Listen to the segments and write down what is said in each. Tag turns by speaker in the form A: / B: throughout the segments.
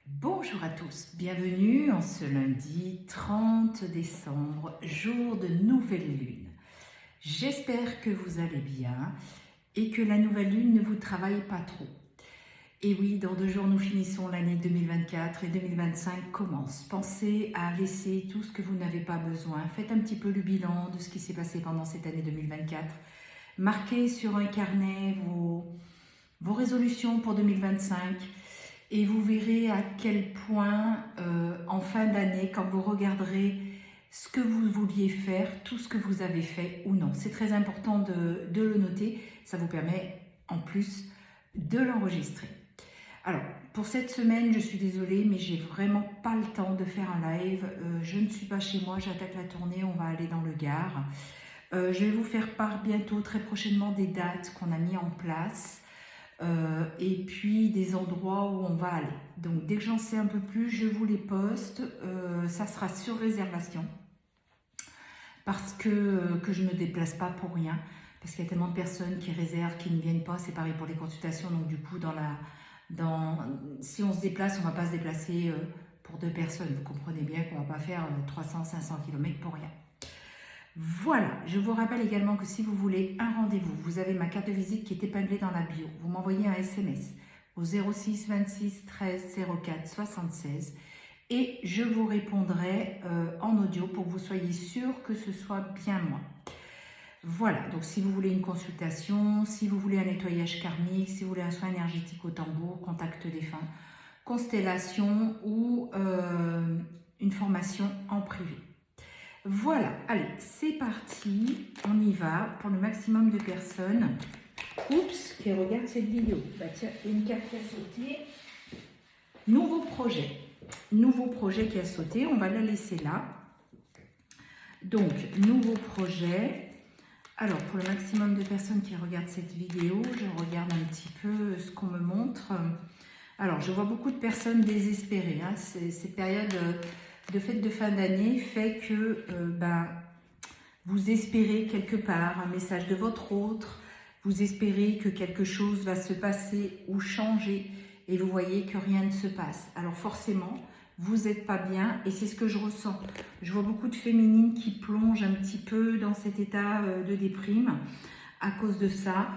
A: Bonjour à tous, bienvenue en ce lundi 30 décembre, jour de nouvelle lune. J'espère que vous allez bien et que la nouvelle lune ne vous travaille pas trop. Et oui, dans 2 jours, nous finissons l'année 2024 et 2025 commence. Pensez à laisser tout ce que vous n'avez pas besoin. Faites un petit peu le bilan de ce qui s'est passé pendant cette année 2024. Marquez sur un carnet vos résolutions pour 2025. Et vous verrez à quel point, en fin d'année, quand vous regarderez ce que vous vouliez faire, tout ce que vous avez fait ou non. C'est très important de le noter. Ça vous permet, en plus, de l'enregistrer. Alors, pour cette semaine, je suis désolée, mais j'ai vraiment pas le temps de faire un live. Je ne suis pas chez moi, j'attaque la tournée, on va aller dans le Gard. Je vais vous faire part bientôt, très prochainement, des dates qu'on a mis en place. Et puis des endroits où on va aller. Donc dès que j'en sais un peu plus, je vous les poste. Ça sera sur réservation parce que je ne me déplace pas pour rien. Parce qu'il y a tellement de personnes qui réservent, qui ne viennent pas. C'est pareil pour les consultations. Donc du coup, si on se déplace, on ne va pas se déplacer pour 2 personnes. Vous comprenez bien qu'on ne va pas faire 300-500 km pour rien. Voilà, je vous rappelle également que si vous voulez un rendez-vous, vous avez ma carte de visite qui est épinglée dans la bio. Vous m'envoyez un SMS au 06 26 13 04 76 et je vous répondrai en audio pour que vous soyez sûr que ce soit bien moi. Voilà, donc si vous voulez une consultation, si vous voulez un nettoyage karmique, si vous voulez un soin énergétique au tambour, contact défunt, constellation ou une formation en privé. Voilà, allez, c'est parti, on y va pour le maximum de personnes. Oups, qui regarde cette vidéo. Bah tiens, une carte qui a sauté. Nouveau projet qui a sauté, on va la laisser là. Donc, nouveau projet. Alors, pour le maximum de personnes qui regardent cette vidéo, je regarde un petit peu ce qu'on me montre. Alors, je vois beaucoup de personnes désespérées. Hein. Cette période de fête de fin d'année fait que vous espérez quelque part un message de votre autre, vous espérez que quelque chose va se passer ou changer et vous voyez que rien ne se passe. Alors forcément, vous n'êtes pas bien et c'est ce que je ressens. Je vois beaucoup de féminines qui plongent un petit peu dans cet état de déprime à cause de ça,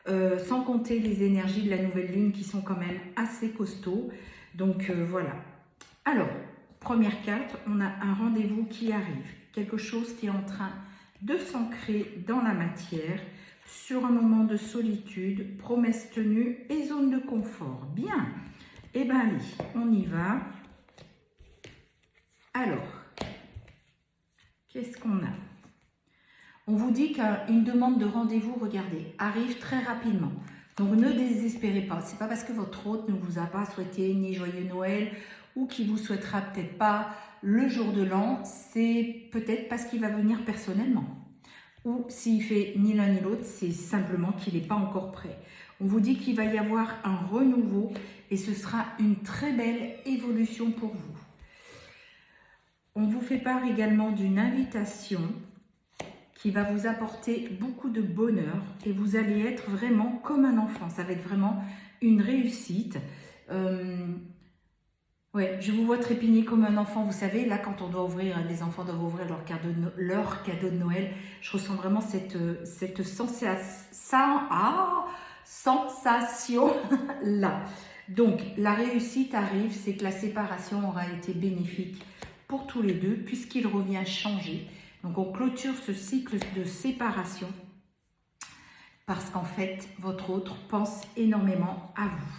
A: sans compter les énergies de la nouvelle lune qui sont quand même assez costauds. Donc voilà. Alors, première carte, on a un rendez-vous qui arrive, quelque chose qui est en train de s'ancrer dans la matière, sur un moment de solitude, promesse tenue et zone de confort. Bien, eh bien allez, on y va. Alors, qu'est-ce qu'on a? On vous dit qu'une demande de rendez-vous, regardez, arrive très rapidement. Donc ne désespérez pas, c'est pas parce que votre hôte ne vous a pas souhaité ni joyeux Noël ou qui vous souhaitera peut-être pas le jour de l'an, c'est peut-être parce qu'il va venir personnellement. Ou s'il fait ni l'un ni l'autre, c'est simplement qu'il n'est pas encore prêt. On vous dit qu'il va y avoir un renouveau et ce sera une très belle évolution pour vous. On vous fait part également d'une invitation qui va vous apporter beaucoup de bonheur et vous allez être vraiment comme un enfant. Ça va être vraiment une réussite. Ouais, je vous vois trépigner comme un enfant. Vous savez, là, quand on doit ouvrir, les enfants doivent ouvrir leur cadeau de Noël. Je ressens vraiment cette sensation-là. Donc, la réussite arrive, c'est que la séparation aura été bénéfique pour tous les deux, puisqu'il revient changer. Donc, on clôture ce cycle de séparation parce qu'en fait, votre autre pense énormément à vous.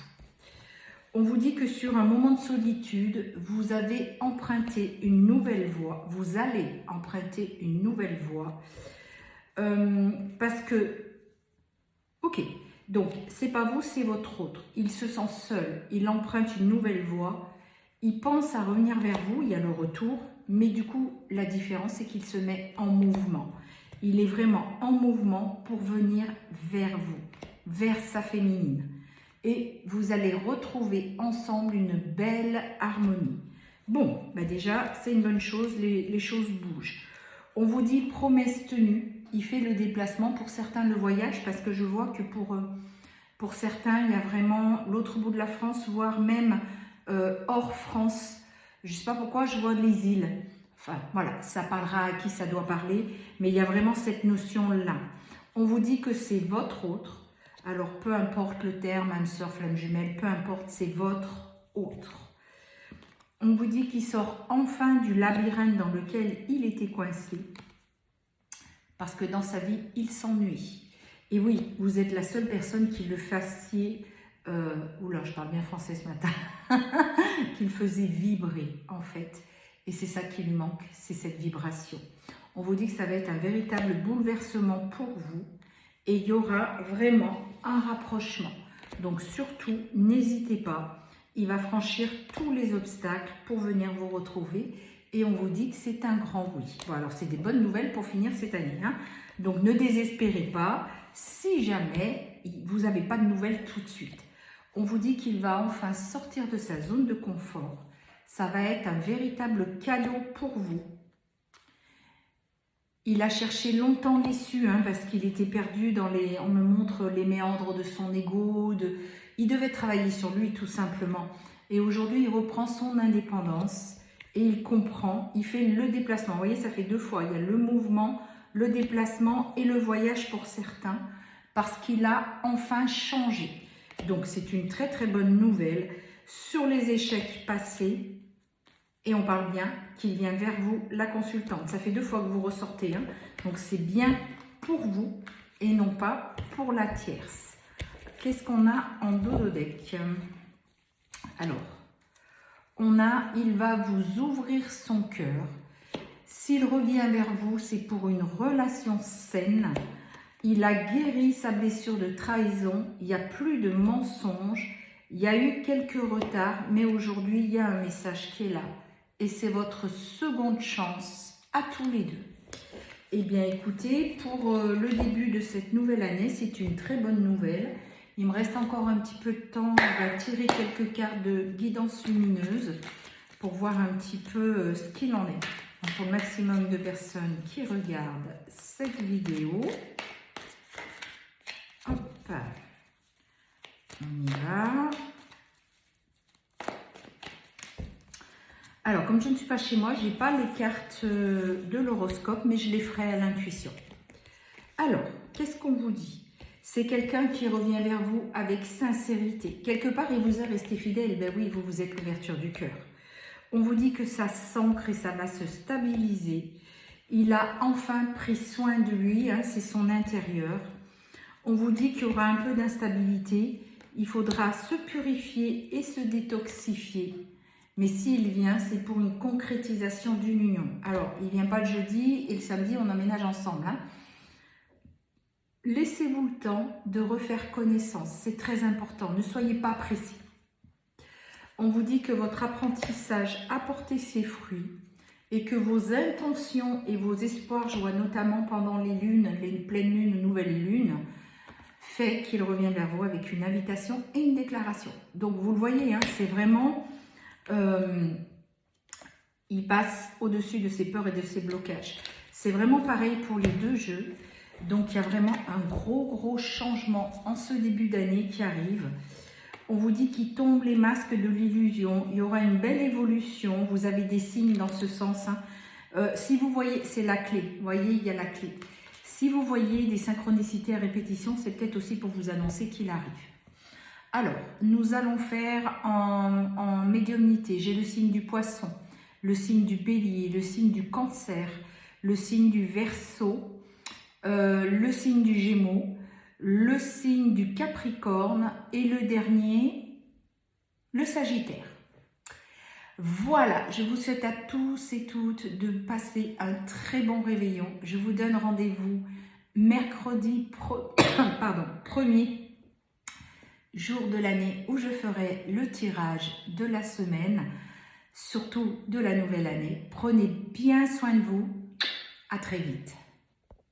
A: On vous dit que sur un moment de solitude, vous avez emprunté une nouvelle voie. Vous allez emprunter une nouvelle voie. Parce que, ok, donc c'est pas vous, c'est votre autre. Il se sent seul, il emprunte une nouvelle voie. Il pense à revenir vers vous, il y a le retour. Mais du coup, la différence, c'est qu'il se met en mouvement. Il est vraiment en mouvement pour venir vers vous, vers sa féminine. Et vous allez retrouver ensemble une belle harmonie. Bon, bah déjà, c'est une bonne chose, les choses bougent. On vous dit promesse tenue, il fait le déplacement, pour certains le voyage, parce que je vois que pour certains, il y a vraiment l'autre bout de la France, voire même hors France. Je ne sais pas pourquoi je vois les îles. Enfin, voilà, ça parlera à qui ça doit parler, mais il y a vraiment cette notion-là. On vous dit que c'est votre autre. Alors, peu importe le terme, âme sœur, flamme jumelle, peu importe, c'est votre autre. On vous dit qu'il sort enfin du labyrinthe dans lequel il était coincé. Parce que dans sa vie, il s'ennuie. Et oui, vous êtes la seule personne qui le fassiez, oula, je parle bien français ce matin, qui le faisait vibrer en fait. Et c'est ça qui lui manque, c'est cette vibration. On vous dit que ça va être un véritable bouleversement pour vous et il y aura vraiment un rapprochement. Donc surtout, n'hésitez pas, il va franchir tous les obstacles pour venir vous retrouver et on vous dit que c'est un grand oui. Bon, alors c'est des bonnes nouvelles pour finir cette année, hein. Donc ne désespérez pas si jamais vous n'avez pas de nouvelles tout de suite. On vous dit qu'il va enfin sortir de sa zone de confort. Ça va être un véritable cadeau pour vous. Il a cherché longtemps l'issue, hein, parce qu'il était perdu dans les... On me montre les méandres de son ego. Il devait travailler sur lui tout simplement. Et aujourd'hui, il reprend son indépendance et il comprend. Il fait le déplacement. Vous voyez, ça fait 2 fois. Il y a le mouvement, le déplacement et le voyage pour certains. Parce qu'il a enfin changé. Donc, c'est une très très bonne nouvelle. Sur les échecs passés, et on parle bien qu'il vient vers vous, la consultante. Ça fait 2 fois que vous ressortez, hein. Donc c'est bien pour vous et non pas pour la tierce. Qu'est-ce qu'on a en dododeck? Alors, on a, il va vous ouvrir son cœur. S'il revient vers vous, c'est pour une relation saine. Il a guéri sa blessure de trahison. Il n'y a plus de mensonges. Il y a eu quelques retards, mais aujourd'hui, il y a un message qui est là. Et c'est votre seconde chance à tous les deux. Eh bien, écoutez, pour le début de cette nouvelle année, c'est une très bonne nouvelle. Il me reste encore un petit peu de temps. On va tirer quelques cartes de guidance lumineuse pour voir un petit peu ce qu'il en est. Donc, pour le maximum de personnes qui regardent cette vidéo. Hop, on y va. Alors, comme je ne suis pas chez moi, je n'ai pas les cartes de l'horoscope, mais je les ferai à l'intuition. Alors, qu'est-ce qu'on vous dit? C'est quelqu'un qui revient vers vous avec sincérité. Quelque part, il vous est resté fidèle. Ben oui, vous vous êtes l'ouverture du cœur. On vous dit que ça s'ancre et ça va se stabiliser. Il a enfin pris soin de lui, hein, c'est son intérieur. On vous dit qu'il y aura un peu d'instabilité. Il faudra se purifier et se détoxifier. Mais s'il vient, c'est pour une concrétisation d'une union. Alors, il ne vient pas le jeudi et le samedi, on emménage ensemble, hein. Laissez-vous le temps de refaire connaissance. C'est très important. Ne soyez pas pressés. On vous dit que votre apprentissage a porté ses fruits et que vos intentions et vos espoirs, je vois notamment pendant les lunes, les pleines lunes, nouvelles lunes, fait qu'il revient vers vous avec une invitation et une déclaration. Donc, vous le voyez, hein, c'est vraiment... il passe au-dessus de ses peurs et de ses blocages. C'est vraiment pareil pour les 2 jeux. Donc, il y a vraiment un gros changement en ce début d'année qui arrive. On vous dit qu'il tombe les masques de l'illusion. Il y aura une belle évolution. Vous avez des signes dans ce sens, hein. Si vous voyez, c'est la clé. Vous voyez, il y a la clé. Si vous voyez des synchronicités à répétition, c'est peut-être aussi pour vous annoncer qu'il arrive. Alors, nous allons faire en médiumnité. J'ai le signe du poisson, le signe du bélier, le signe du cancer, le signe du verseau, le signe du gémeaux, le signe du capricorne et le dernier, le sagittaire. Voilà, je vous souhaite à tous et toutes de passer un très bon réveillon. Je vous donne rendez-vous mercredi 1er jour de l'année où je ferai le tirage de la semaine, surtout de la nouvelle année. Prenez bien soin de vous. À très vite.